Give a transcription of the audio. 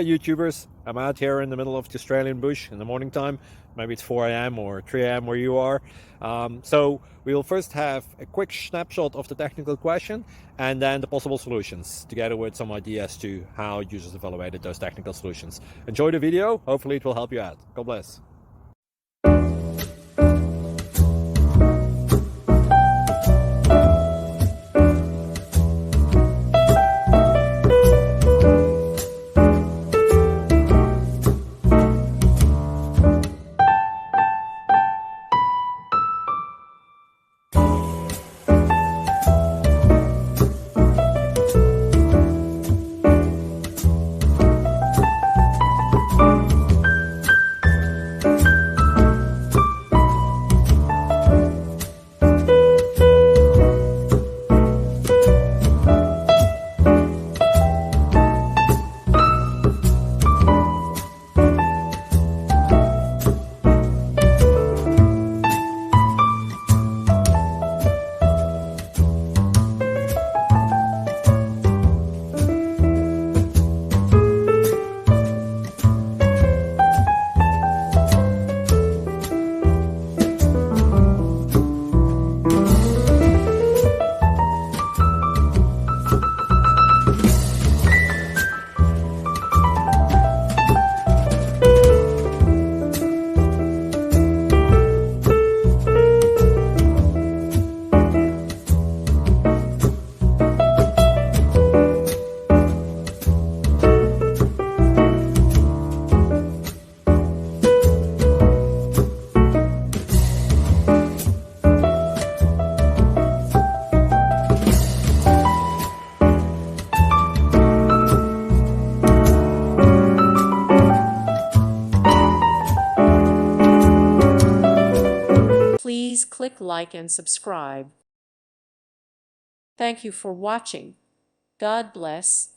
YouTubers. I'm out here in the middle of the Australian bush in the morning time. Maybe it's 4 a.m. or 3 a.m. where you are. So we'll first have a quick snapshot of the technical question and then the possible solutions, together with some ideas to how users evaluated those technical solutions. Enjoy the video. Hopefully it will help you out. God bless. Please click like and subscribe. Thank you for watching. God bless.